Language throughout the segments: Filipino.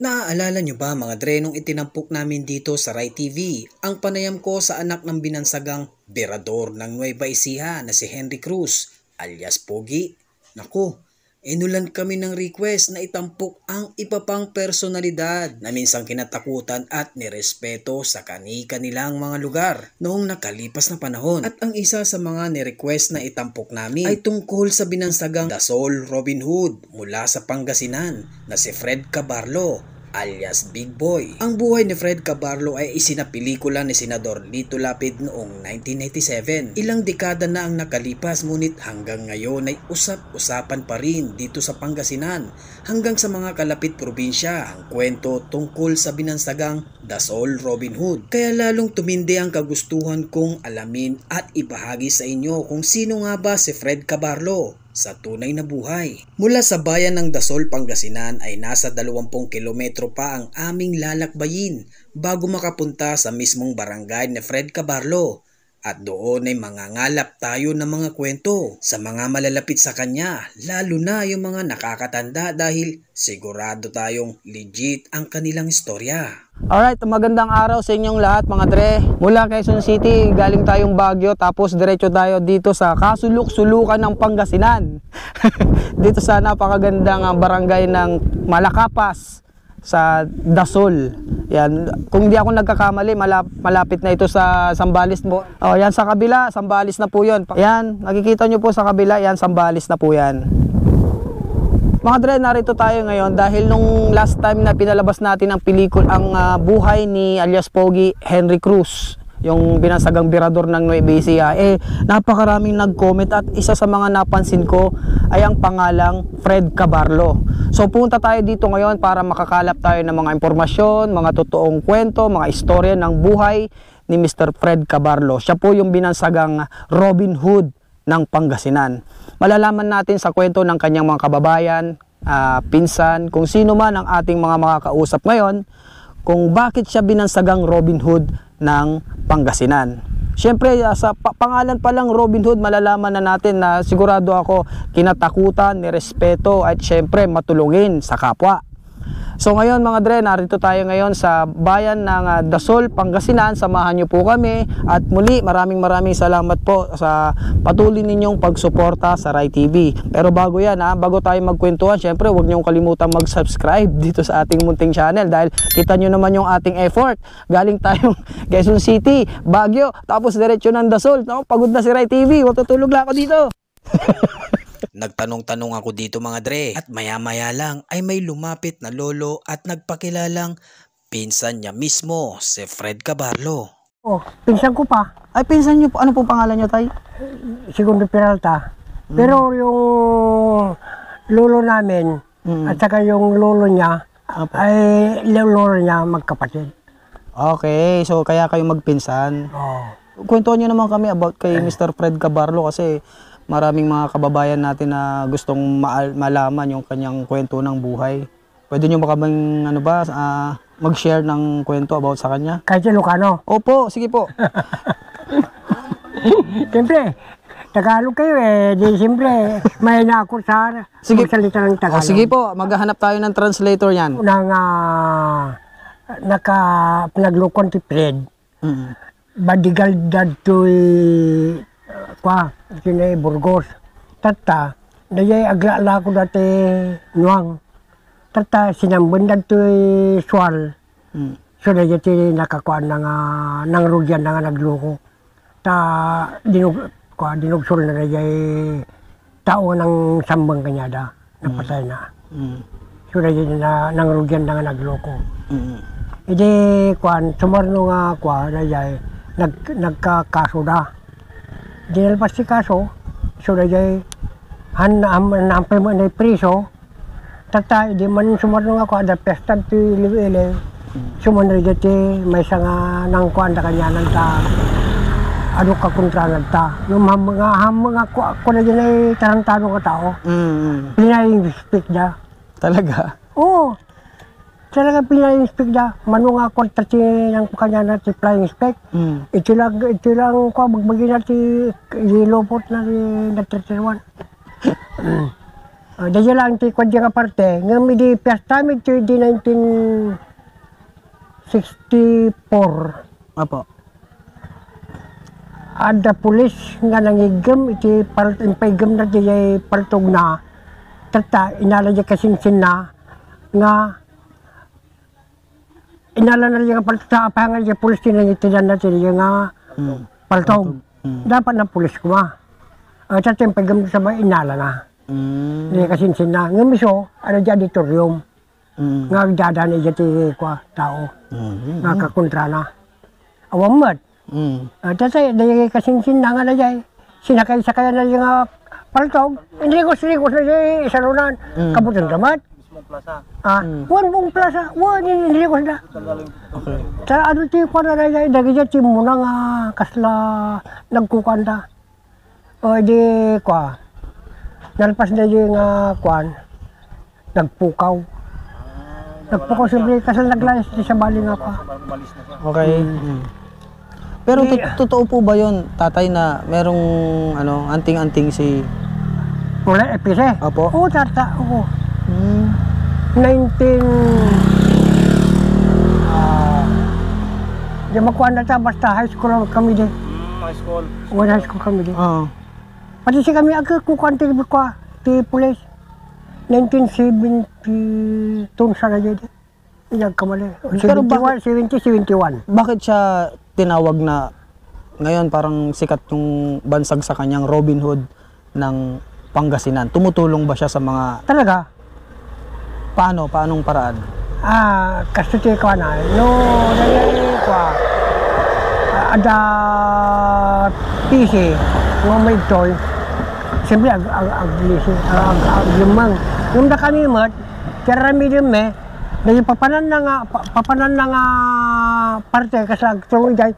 Naaalala nyo ba mga dre nung itinampok namin dito sa Rai TV ang panayam ko sa anak ng binansagang berador ng Nueva Ecija na si Henry Cruz alias Pogi? Naku, inulan kami ng request na itampok ang iba pang personalidad na minsang kinatakutan at nirespeto sa kani-kanilang mga lugar noong nakalipas na panahon. At ang isa sa mga nirequest na itampok namin ay tungkol sa binansagang Dasol Robin Hood mula sa Pangasinan na si Fred Cabarlo alias Big Boy. Ang buhay ni Fred Cabarlo ay isinapelikula ni Senador Lito Lapid noong 1997. Ilang dekada na ang nakalipas ngunit hanggang ngayon ay usap-usapan pa rin dito sa Pangasinan hanggang sa mga kalapit probinsya ang kwento tungkol sa binansagang Dasol Robin Hood. Kaya lalong tumindi ang kagustuhan kong alamin at ibahagi sa inyo kung sino nga ba si Fred Cabarlo sa tunay na buhay. Mula sa bayan ng Dasol, Pangasinan ay nasa 20 kilometro pa ang aming lalakbayin bago makapunta sa mismong barangay ni Fred Cabarlo. At doon ay mangangalap tayo ng mga kwento sa mga malalapit sa kanya, lalo na yung mga nakakatanda dahil sigurado tayong legit ang kanilang istorya. Alright, magandang araw sa inyong lahat mga dre. Mula Quezon City, galing tayong Baguio, tapos diretso tayo dito sa kasuluk-sulukan ng Pangasinan. Dito sa napakagandang barangay ng Malakapas sa Dasol. Yan, kung di ako nagkakamali, malapit na ito sa Sambales mo. Oh, yan sa kabila, Sambales na po 'yon. Yan, nakikita nyo po sa kabila, yan Sambales na po 'yan. Mga dre, narito tayo ngayon dahil nung last time na pinalabas natin ang ang buhay ni alias Pogi Henry Cruz, yung binansagang berador ng Nueva Ecija, napakaraming nag-comment at isa sa mga napansin ko ay ang pangalang Fred Cabarlo. So punta tayo dito ngayon para makakalap tayo ng mga impormasyon, mga totoong kwento, mga istorya ng buhay ni Mr. Fred Cabarlo. Siya po yung binansagang Robin Hood ng Pangasinan. Malalaman natin sa kwento ng kanyang mga kababayan, pinsan, kung sino man ang ating mga makakausap ngayon, kung bakit siya binansagang Robin Hood ng Pangasinan. Siyempre, sa pangalan pa lang Robin Hood, malalaman na natin na sigurado ako kinatakutan, nirespeto at siyempre matulungin sa kapwa. So ngayon mga dre, narito tayo ngayon sa bayan ng Dasol, Pangasinan. Samahan niyo po kami at muli maraming salamat po sa patuloy ninyong pagsuporta sa Rai TV. Pero bago yan bago tayo magkwentuhan, syempre huwag niyong kalimutan mag-subscribe dito sa ating munting channel dahil kita nyo naman yung ating effort. Galing tayong Quezon City, Baguio, tapos diretso ng Dasol. No? Pagod na si Rai TV, matutulog lang ako dito. Nagtanong-tanong ako dito mga dre at maya-maya lang ay may lumapit na lolo at nagpakilalang pinsan niya mismo si Fred Cabarlo. Oh, pinsan ko pa. Ay, pinsan niyo po. Ano po pangalan niyo, tay? Segundo Peralta. Pero yung lolo namin at saka yung lolo niya ay lolo niya magkapatid. Okay, so kaya kayo magpinsan. Oh. Kwentuhan niyo naman kami about kay Mr. Fred Cabarlo kasi maraming mga kababayan natin na gustong malaman yung kanyang kwento ng buhay. Pwede nyo ba kaming mag-share ng kwento about sa kanya? Kahit Ilocano? Opo, sige po. Siyempre, Tagalog kayo di siyempre may na ako sa magsalita ng Tagalog. Sige po, maghahanap tayo ng translator yan. Nang pinaglukon ti Fred, badigal dadto'y sinay Burgos. Tata, dayay agla ko dati nuang. Tata, sinambun dato'y swal. So dayay ti nakakuan ng rugyan na nagluko. Ta, dinugsol na dayay tao ng sambang kanyada. Napatay na. So dayay ng rugyan na nagluko. Hindi, sumarno nga dayay nagkakaso da. Dinalpas si kaso, so dayay nampay mo na priso, tata, di man sumarno ako, ada pesta ti ili-ili, sumarno dati may nga nang kuan da kanya nagta, ano ka kontra nagta, yung mga ko na dyan ay tarantano ka tao, pinay-speak da. Talaga? Oo. Talaga flying spec da, mano nga kontra ti ng kanya na ti flying spec. Ito lang ko magbagi na ti ilopot na ti nagtretirwan. Dahil lang ti kwadya nga parte, nga mi di first time ito di 1964. Apo. Ada pulis nga nangigam iti paigam na di paltog na. Tata, inala di kasinsin na nga inala na di nga paltog sa apangan di pulis din itinan na di nga paltog. Dapat na pulis ko ma. Tata yung paigam sa ba inala na. Di kasinsin na. Nga miso, ano di auditorium. Nga agdada na di tao. Nga kakontra na. Awamad. Tata, di kasinsin na nga na di. Sinakay-sakay na di nga paltog. Inrigos-rigos na di isalunan. Kabutang damat. Buong plaza. Inrigos na. Okay. Sa ano ti ko na di. Dagi di muna nga kasla nagkukanda. O di kwa. Nalpas na yung nagpukaw. Nagpukaw siyempre kasi naglayas sa baling ako. Okay. Pero totoo po ba yun, tatay, na merong anting-anting si... Wala, epise? Opo. Oo, tata. Oo. 19... Di makuha na ta, basta high school kami din. High school? Oo, high school kami din. Oo. Pati si kami agad kukuha ti pulis. 1970 sana dyan. Nagkamali. Pero 71. Bakit siya tinawag na ngayon parang sikat yung bansag sa kanyang Robin Hood ng Pangasinan? Tumutulong ba siya sa mga... Talaga? Paano? Paanong paraan? Kasuti ko na. No, nangyari ko. Ada PC, ng may toy. Siyempre, aglimang. Yung na kami mat, karami din me, dahil papanan na nga parte, kasi agtong dahil,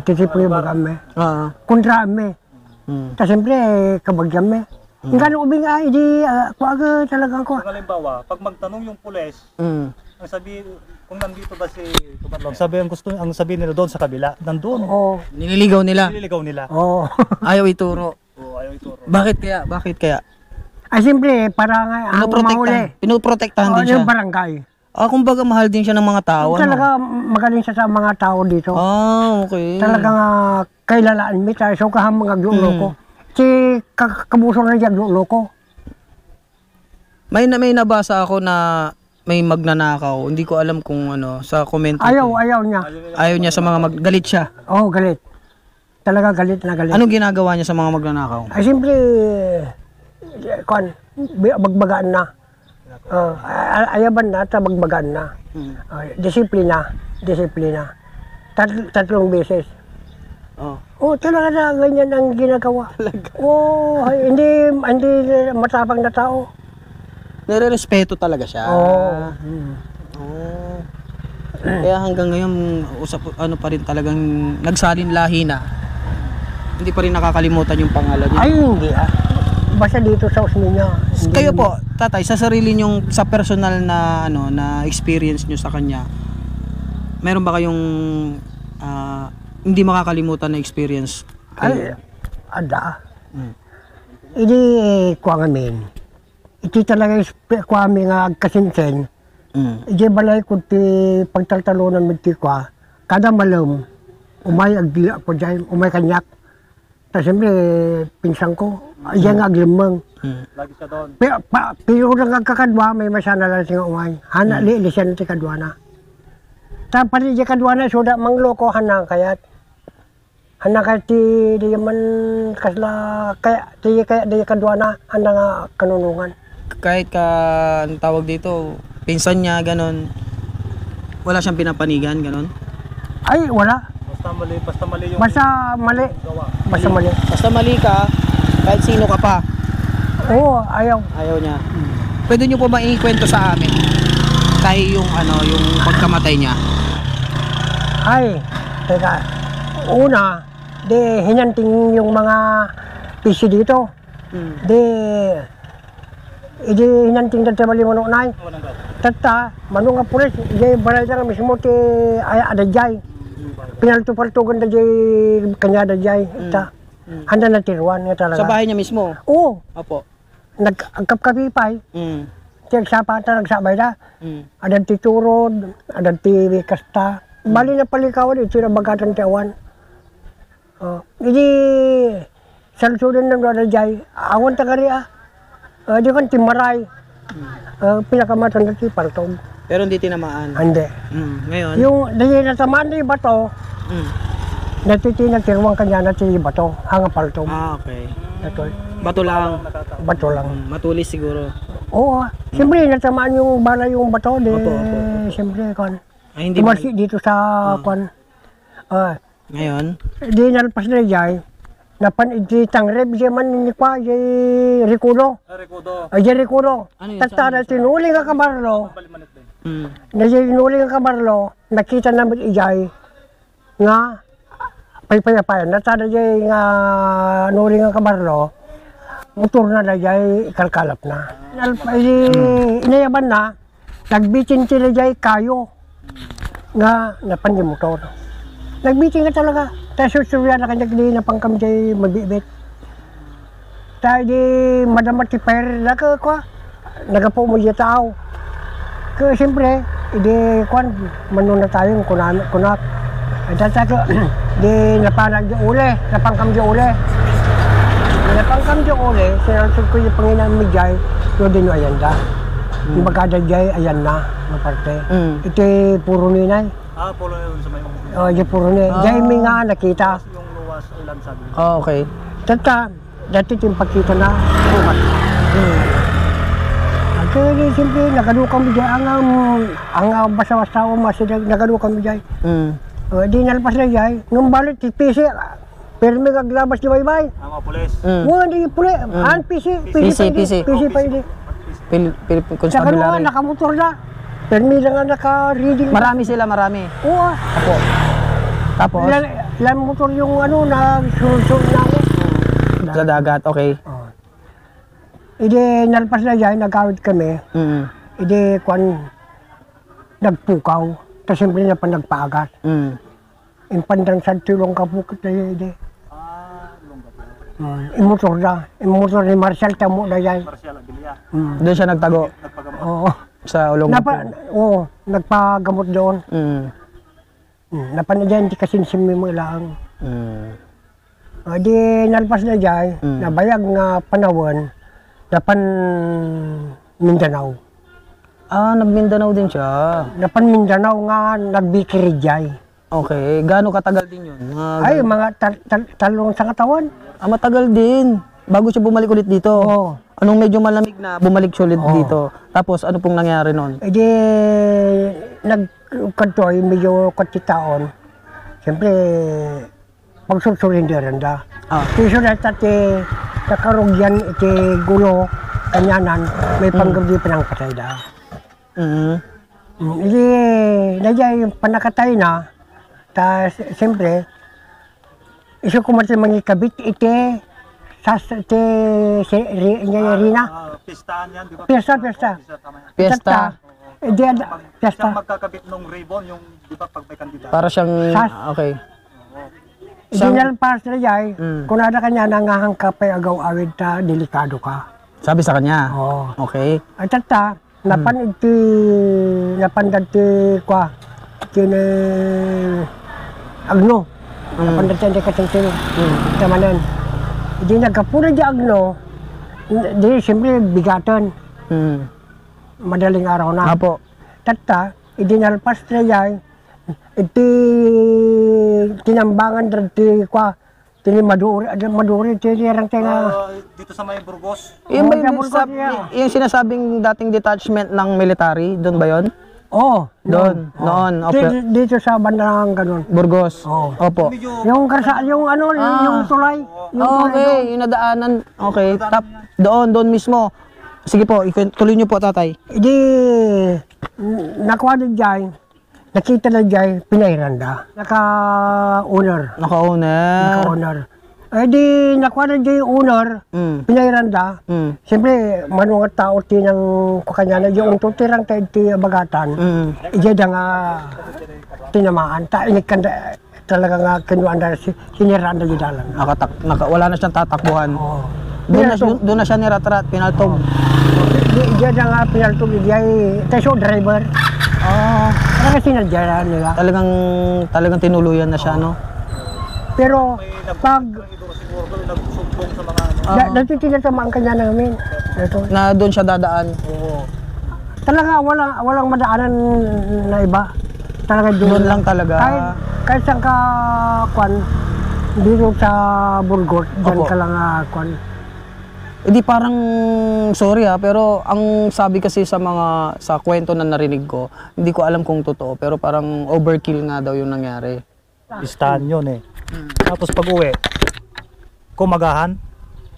titipin yung bagam me. Kontra me. Kasi siyempre, kabagyan me. Yung ganong ubing hindi, kuwaga talagang ko. Kung halimbawa, pag magtanong yung pulis, ang sabi, kung nandito ba si Tumadlong, ang sabi nila doon sa kabila, nandun. Oo. Nililigaw nila? Nililigaw nila. Oo. Ayaw ituro. Oo, ayaw ituro. Bakit kaya? Bakit kaya? Ay, siyempre, para nga ang mahuli. Pinoprotektahan din siya? Yung barangay. Kumbaga mahal din siya ng mga tao. Talaga magaling siya sa mga tao dito. Okay. Talagang kailalaan mi tayo. So kahang mga loko. Si kabuso na dyan loko. May nabasa ako na may magnanakaw. Hindi ko alam kung sa komento. Ayaw niya. Ayaw niya sa mga galit siya. Oo, galit. Talaga galit na galit. Anong ginagawa niya sa mga magnanakaw? Ay, siyempre, bagbagaan na. Ayaban na, bagbagaan na. Disiplina. Tatlong beses. Talaga na ganyan ang ginagawa. Hindi matapang na tao. Nire-respeto talaga siya. Kaya hanggang ngayon pa rin talagang nagsalin lahi na. Hindi pa rin nakakalimutan yung pangalan niya. Ay, hindi Basta dito sa Osmeña. Kayo po, tatay, sa sarili nyong, sa personal na na experience nyo sa kanya, meron ba kayong hindi makakalimutan na experience? Ay, ada. Hindi kuha ngamin. Iti talaga kuha kami nga kasinsen. Iti balay ko ti pagtaltalunan mo ti kuha. Kada malam, umay agdila ko dyan, umay kanyak. Tapos siyempre, pinsang ko, ayan nga aglimang. Lagi siya doon. Pero lang kakadwa, may masana lang siya umay. Hana, lilisyan ti kadwa na. Tapos pati di kadwa na, suda mangloko, hana kayat. Hana kaya ti di man kasla, kaya di kadwa na, hana nga kanunungan. Kahit ang tawag dito, pinsan niya, ganon, wala siyang pinapanigan, ganon? Ay, wala. Basta mali yung Basta mali. gawa. Basta mali. Basta mali ka, kahit sino ka pa, Oo, ayaw. ayaw niya. Pwede niyo po ba ikwento sa amin? Tayo yung yung pagkamatay niya. Ay, teka. Una, hinanting yung mga PC dito. Hinanting dati mali mo nunay. Tata, manong nga pulis, balay na mismo ti adajay. Pinalto-paltugan da jay kanya da jay. Handa na tiruan nga talaga. Sa bahay niya mismo? Oo. Opo. nagkapkapipay. Mm. Tiyag sapata, nagsabay na. Mm. Adan ti turod, adan ti kasta. Bali na palikawan, ito na bagatan ti awan. Hindi, salusudan ng doon jay, awan tagari di kan ti maray. Pinakamatan na ti paltog. Pero hindi tinamaan. Hindi. Ngayon? Yung dahil natamaan ti bato, Mm. natitinagtirwang kanya na ti bato, hanga paltog. Okay. Ito, Bato lang. bato lang. Matulis siguro. Oo, siyempre natamaan yung bala yung bato, Opo. siyempre kan. Ay, hindi Tumarsi dito sa kan. Ngayon? Di nalpas na jay. Napan iti tangreb siya man ni kwa jay rikudo. Rekodo. Ay jay rikudo. Ano yun? Tatara tinuli nga kabarlo. Balimanit din. Mm. Na jay tinuli nga kabarlo. Nakita namin ijay nga paypayapayan. Natada jay nga nuli nga kabarlo. Motor na jay kalkalap na. Inayaban na. Nagbitin sila jay kayo. Nga napan yung motor. Nagbitin ka talaga. Tayo susurya na kanya di na pangkam jay mabibit. Tayo di madamat ti pair naka kwa. Nagapo mo yung tao. Kaya siyempre, di kwan, manuna tayo kunat. At tayo, di napanag yung uli, napangkam yung uli. Napangkam yung uli, sinasod ko yung Panginoon mi jay, yung din yung ayanda. Yung bagada jay, ayan na, ng parte. Ito puro ninay. Polo yun sa may Yung puro ninay. Jay mi nga nakita. yung luwas ulan sabi. Okay. Tata, dati yung pagkita na bukas. Kaya di siyempre, nagadukang mo dyan, ang basa-basa o masidag, nagadukang mo dyan. Di nalpas na dyan, nung balit, pisi, pero may kaglabas di baybay. Ang mga pulis. Hindi puli, pisi pa hindi. Saka Constabulary. nakamotor na, pero may lang naka-reading. Marami sila, marami. Oo, Apo. Tapos, ilang motor yung sunod-sunod na ako. sa dagat, okay. Hindi nalpas na dyan, nagkawit kami. Hindi kwan nagpukaw. Tapos siyempre na pa nagpaagas. Yung pandang sa tulong kapukit na yun, hindi. Imotor na. Imotor ni Marshall Tamo na yan. Marcial Abilia. Doon siya nagtago Nagpagamot. Oo. sa ulong. Oo, nagpagamot doon. Napan na dyan, di kasi simmi mo lang. Di nalpas na dyan, nabayag nga panahon, napan Mindanao. Nag-Mindanao din siya. Napan Mindanao nga nagbikiri dyan. Okay, gaano katagal din yun? Ay, mga talong sa katawan. Matagal din. Bago siya bumalik ulit dito. Oo. Anong medyo malamig na, bumalik siya ulit dito. Tapos, ano pong nangyari noon? Di nagkantoy, medyo katitaon. Siyempre, pagsusurindiran da. Piso na tati, nakarugyan iti gulo, kanyanan, may panggabi pa ng patay da. Hindi, nagyay yung panakatay na, ta siyempre, iso kumati mangikabit iti, iti, rina. Pistahan yan, di ba? Piyesta. Tama yan. Piyesta. Hindi, piyesta. Siyang magkakabit ng ribbon, yung di ba pag may kandidato. Para siyang, okay. Dinalpas na jay, kung nada kanya nangahang ka pa agaw awid ta, delikado ka. Sabi sa kanya? Oo. Okay. At tata, napan dati kwa, kini agno. Napan dati hindi kating tamanan. Hindi nagkapuna di agno, di siyempre bigatan. Madaling araw na. Apo. Tata, idinalpas na jay, iti tinambangan dati kwa, tini maduri, tini rang tenga. Dito sa may Burgos. Yung, ba Burgos yung sinasabing dating detachment ng military, doon ba yun? Oo. Doon, noon. Okay. Dito sa bandang ganun. Burgos. Oo. Opo. Yung yung tulay. Okay, yung nadaanan. Okay, doon mismo. Sige po, tuloy niyo po, tatay. Hindi, nakuha na dyan, nakita na dyan, pinahiranda. Naka-owner. Naka-owner. Di nakuha na dyan yung owner, pinahiranda. Siyempre, manungat tao tinang kukanya na yung tutirang tayo ti bagatan. Ija nga tinamaan. Inik ka talaga nga kinuan na siniraan na gidalan. Wala na siyang tatakbuhan. Oo. Doon na siya niratrat, pinaltog. Diyan na nga pinaltog, diyan tayo driver. Talaga sinadya nila. Talagang tinuluyan na siya, no? Pero pag siguro nagsumbong sa mga dati tinatamaan kanya namin. Ito. Na doon siya dadaan. Oo. Talaga walang madaanan na iba. Talaga Doon lang talaga. Kahit saan ka kwan dito sa Burgos, diyan Opo. ka lang kwan. Hindi parang, sorry pero ang sabi kasi sa kwento na narinig ko, hindi ko alam kung totoo, pero parang overkill nga daw yung nangyari. Listahan yun eh. Tapos pag uwi, kumagahan.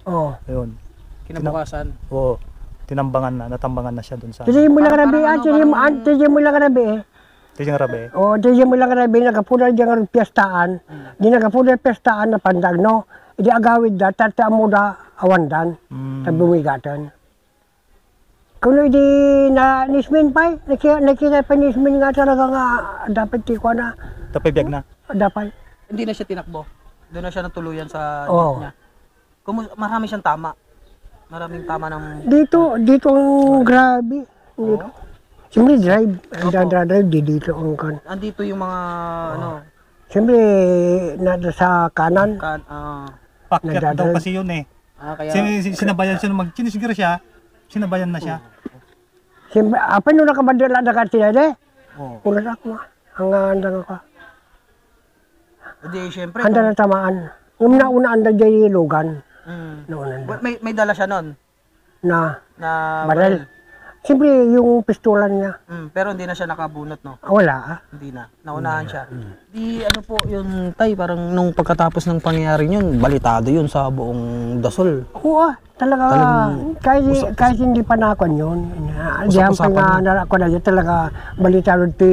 Oo. Ayun. Kinabukasan. Oo. Natambangan na siya dun sa Tiji mo lang rabi, Parang tiji mo lang rabi. Tijing Rabe. O, tiji mo lang rabi, nagkapunan diyan ang piyestaan. Di nagkapunan piyestaan na pandag, no? Idi agawid da, tata mo da awandan, sa bumigatan. Kung hindi na nismin pa, nakita pa nismin nga talaga nga, dapat tikwa na, Tapay biyag na. dapat. Hindi na siya tinakbo. Doon na siya natuluyan sa Oo. niya. Marami siyang tama. Maraming tama ng... Dito ang grabe. Dito. Siyempre drive, drive dito ang kan. Andito yung mga, Siyempre, nasa sa kanan. Pakyat daw kasi yun eh. Kaya... Sinabayan siya nung sinisiguro siya. Sinabayan na siya. Siyempre, apa nung nakabandala na ka siya de? Oo. Ulat ako, handa nga ka. Hindi, syempre. Handa na tamaan. Yung nauna anda dyan lugan. Nauna anda. May dala siya nun. Na Na baril. Siyempre, yung pistolan niya. pero hindi na siya nakabunot, no? Wala. Hindi na. Naunahan siya. Di ano po yun, tay, parang nung pagkatapos ng pangyayari yun, balitado yun sa buong Dasol. Oo, talaga. Kahit hindi pa nakon yun. Diyan pa nga nalako na yun talaga balitado ti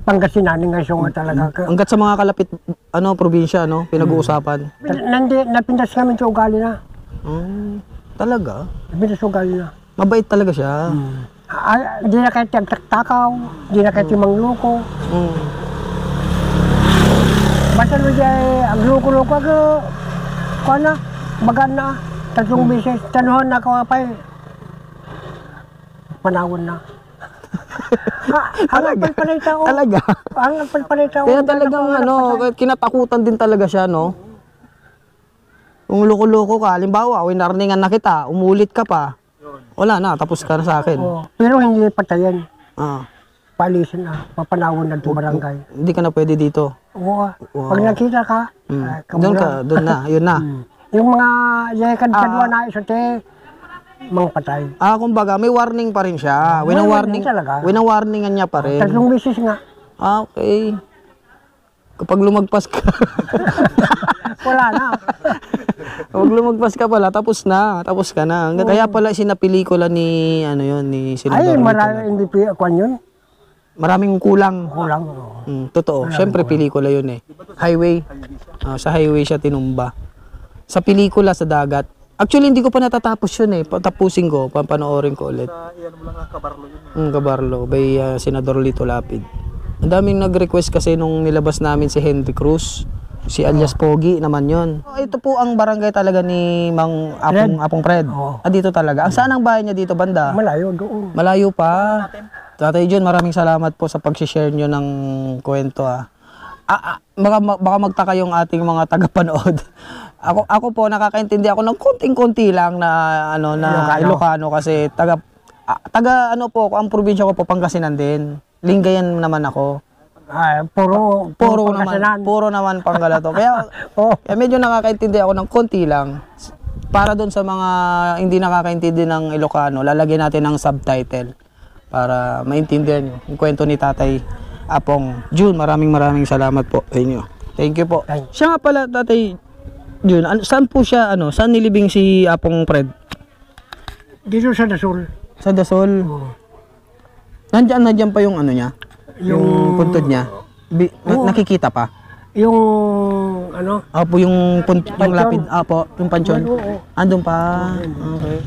Pangasinan nga siya nga talaga. Hanggat sa mga kalapit, probinsya, pinag-uusapan. Napindas kami sa ugali na. Talaga? Napindas sa ugali na. Mabait talaga siya. Di na kahit tagtakaw, di na kahit yung mangloko. Basta mo dyan, ang loko-loko ako, kuha na, bagan na, 3 beses, tanuhan na kawapay. Panahon na. Ang palpanay tao. Talaga? Ang palpanay tao. Kaya talagang kinatakutan din talaga siya, no? Kung loko-loko ka, halimbawa, winarningan na kita, umulit ka pa, wala na, tapos ka na sa akin. Pero hindi patayan. Paalisin na, papanawon na ito barangay. Hindi ka na pwede dito. Oo. Pag nakita ka, Doon na, yun na. Yung mga yakad kadwa na isote, mga patay. Kumbaga, may warning pa rin siya. Winawarningan niya pa rin. 3 beses nga. Okay. Kapag lumagpas ka. Wala na. Kapag lumagpas ka pala, tapos ka na. Kaya pala sinapelikula ni, ni Senador. Ay, maraming hindi kwan yun. Maraming kulang. Kulang. Totoo. Siyempre, pelikula yun eh. Highway. Sa highway siya tinumba. Sa pelikula, sa dagat. Actually, hindi ko pa natatapos yun eh. Tapusin ko, papanoorin ko ulit. Iyan mo lang Kabarlo yun. Kabarlo, by Senador Lito Lapid. Ang daming nag-request kasi nung nilabas namin si Henry Cruz. Si alias Pogi naman yun. Ito po ang barangay talaga ni Mang Apong Fred. Dito talaga. Saan ang bahay niya dito, banda? Malayo doon. Malayo pa. Tatay John, maraming salamat po sa pag-share nyo ng kwento. Baka magtaka yung ating mga tagapanood. Ako po, nakakaintindi ako ng konting-konti lang na Ilocano kasi taga ang probinsya ko po Pangasinan din. Lingayen naman ako. Puro naman Panggalato. Kaya medyo nakakaintindi ako ng konti lang. Para doon sa mga hindi nakakaintindi ng Ilocano, lalagyan natin ng subtitle para maintindihan nyo yung kwento ni Tatay Apong June. Maraming salamat po sa inyo. Thank you po. Siya nga pala, Tatay June, saan po siya, saan nilibing si Apong Fred? Dito sa Dasol. Sa Dasol? Nandiyan pa yung niya? Yung puntod niya? Nakikita pa? Yung Apo, yung lapid. Apo, yung pansyon. Andun pa. Okay.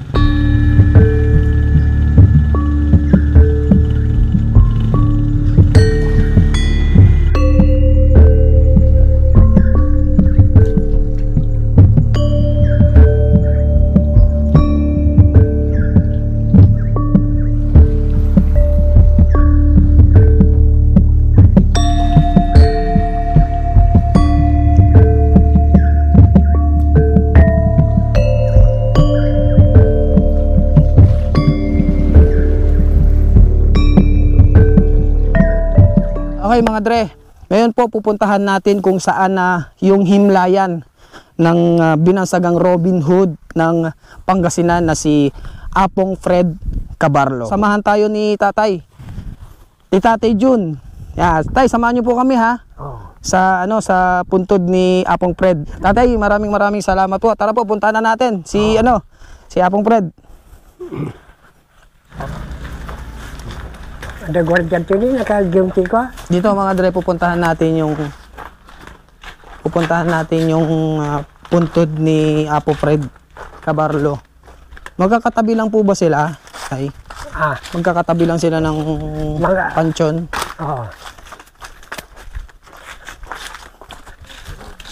Okay mga dre, ngayon po pupuntahan natin kung saan na yung himlayan ng binansagang Robin Hood ng Pangasinan na si Apong Fred Cabarlo. Samahan tayo ni Tatay. Ni Tatay Jun. Yeah, Tay, samahan niyo po kami ha. Sa sa puntod ni Apong Fred. Tatay, maraming salamat po. Tara po, puntahan na natin si si Apong Fred. Ada guardian ini naka-guilty ko. Dito mga dre, pupuntahan natin yung puntod ni Apo Fred Cabarlo. Magkakatabi lang po ba sila? Tay? Magkakatabi lang sila ng pansyon. Oo.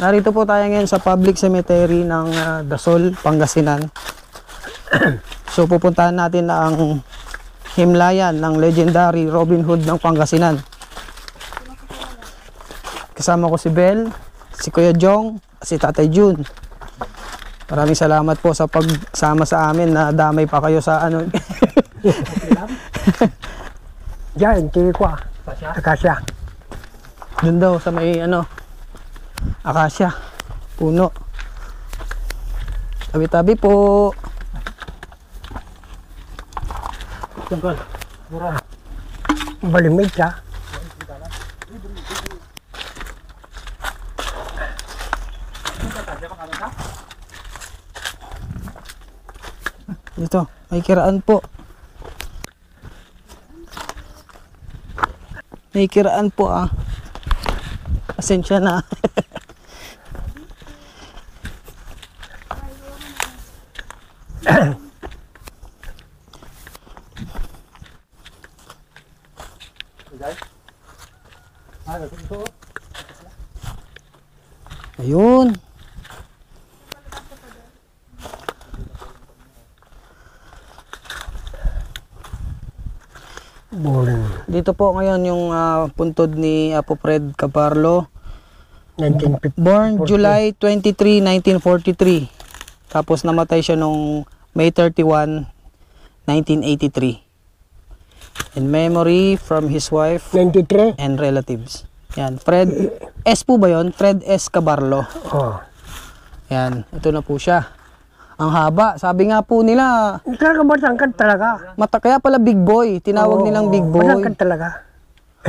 Narito po tayo ngayon sa public cemetery ng Dasol, Pangasinan. So pupuntahan natin na ang himlayan ng legendary Robin Hood ng Pangasinan. Kasama ko si Bel, si Kuya Jong, si Tatay Jun. Maraming salamat po sa pagsama sa amin na damay pa kayo sa Diyan, tiri ko. Akasya. Doon daw sa may akasya, puno. Tabi-tabi po. Balimig ka. Dito, may kiraan po. May kiraan po Pasensya na. Ayun. Boring. Dito po ngayon yung puntod ni Apo Fred Cabarlo. 1950. Born July 23, 1943. Tapos namatay siya nung May 31, 1983. In memory from his wife 93. and relatives. Yan, Fred S po ba yun? Fred S. Cabarlo. Oh. Yan, ito na po siya. Ang haba, sabi nga po nila, Talaga matangkad talaga. kaya pala big boy, tinawag nilang big boy. Matangkad talaga.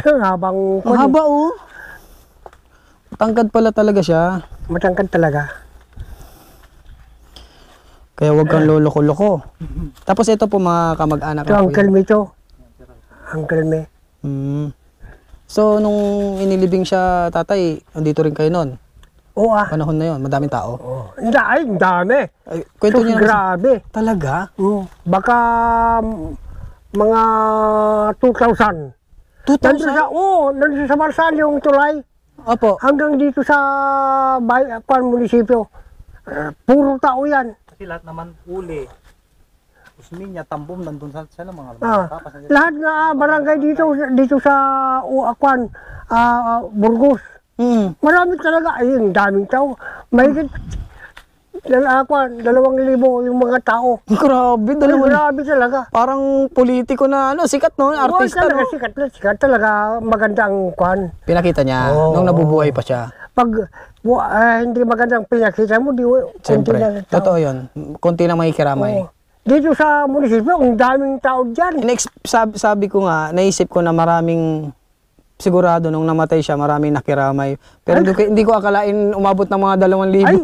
Habang Ang haba tangkad pala talaga siya. matangkad talaga. Kaya wag kang loloko-loko. Tapos ito po mga kamag-anak Ito, ko Uncle yan. Me to. Uncle Me. So, nung inilibing siya, tatay, andito rin kayo noon. Oo Panahon na yon, madaming tao. Oh. Ang dami. Ay, kwento Sus, niyo naman. grabe. Talaga? Baka mga 2,000. 2,000? Nandun sa Marsan yung tulay. Opo. Hanggang dito sa munisipyo. Puro tao yan. Kasi lahat naman uli. Usminya, Tambom, nandun sila mga tapas. Lahat nga barangay dito sa Burgos. Marami talaga. Ay, ang daming tao. Mahigit 2,000 yung mga tao. Grabe, Ay, grabe talaga. Parang politiko na sikat no, artista talaga, no. sikat talaga. Maganda ang kwan. Pinakita niya Oo. nung nabubuhay pa siya. Pag hindi magandang pinakita mo, konti Siyempre, lang tao. totoo yun. Konti lang makikiramay. Oo. Dito sa munisipyo, ang daming tao dyan. Sabi ko nga, naisip ko na maraming, sigurado nung namatay siya, maraming nakiramay. Pero hindi ko akalain umabot ng mga 2,000. Ay,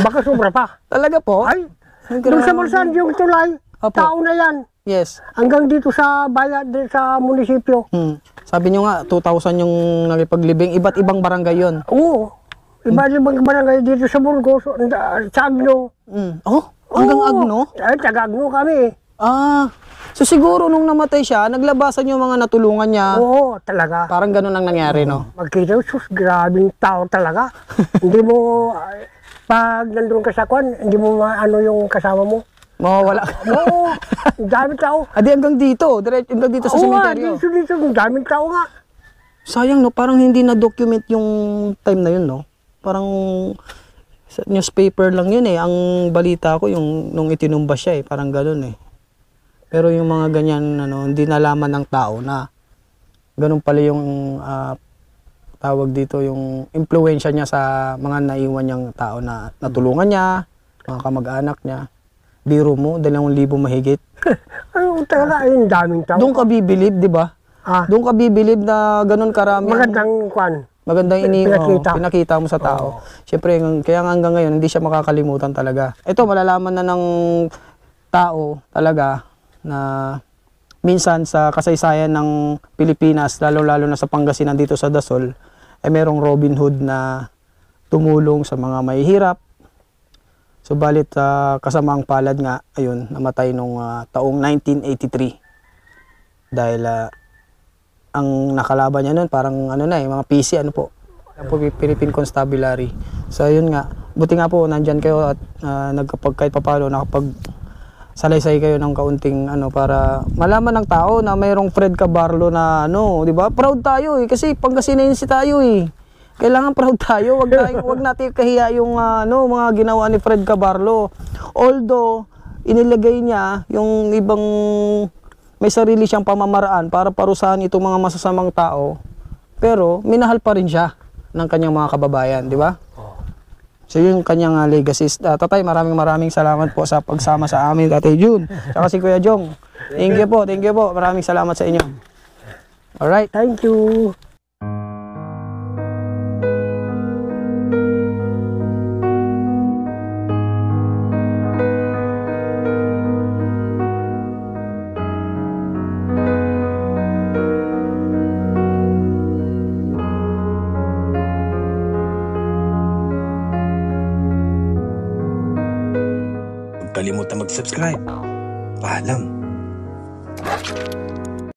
baka sobra pa. Talaga po? Ay, doon sa Marsan, yung tulay, Opo. tao na yan. Yes. Hanggang dito sa bayan, sa munisipyo. Sabi nyo nga, 2,000 yung nakipaglibing. Iba't ibang barangay yun. Oo. Iba-ibang barangay dito sa Burgos, sa Agno. Oh, hanggang Agno? Ay, taga-Agno kami. So siguro nung namatay siya, naglabasan yung mga natulungan niya. Oo, talaga. Parang ganun ang nangyari, no? Magkita, sus, grabing tao talaga. Hindi mo, pag nandun ka sa kwan, hindi mo maano yung kasama mo. Mawawala. Oo, ang daming tao. Adi hanggang dito, hanggang dito sa sementeryo. Dito, ang daming tao nga. Sayang, no? Parang hindi na-document yung time na yun, no? Parang sa newspaper lang yun, eh. Ang balita ko, yung nung itinumba siya, eh. Parang ganun, eh. Pero yung mga ganyan, hindi nalaman ng tao na ganun pala yung tawag dito, yung impluwensya niya sa mga naiwan niyang tao na natulungan niya, mga kamag-anak niya. Biro mo, 2,000 mahigit. Ano talaga, yung daming tao. Doon ka bibilib, di ba? Doon ka bibilib na ganun karami. Magandang kwan. Magandang pinakita mo sa tao. Oo. Siyempre, kaya nga hanggang ngayon, hindi siya makakalimutan talaga. Ito, malalaman na ng tao talaga na minsan sa kasaysayan ng Pilipinas, lalo-lalo na sa Pangasinan dito sa Dasol, ay merong Robin Hood na tumulong sa mga mahihirap. Subalit kasamaang palad nga, ayun, namatay nung taong 1983. Dahil ang nakalaban niya nun, parang ano na mga PC, Philippine Constabulary. So ayun nga, buti nga po nandyan kayo at kahit papalo salaysay kayo ng kaunting para malaman ng tao na mayroong Fred Cabarlo na di ba? Proud tayo kasi Pangasinense tayo Kailangan proud tayo, wag natin kahiya yung mga ginawa ni Fred Cabarlo. Although inilagay niya yung ibang may sarili siyang pamamaraan para parusahan itong mga masasamang tao, pero minahal pa rin siya ng kanyang mga kababayan, di ba? So yung kanyang legacy. Tatay, maraming salamat po sa pagsama sa amin, Tatay Jun. Tsaka si Kuya Jong. Thank you po. Maraming salamat sa inyo. Alright. Thank you. Huwag kalimutan mag-subscribe. Paalam.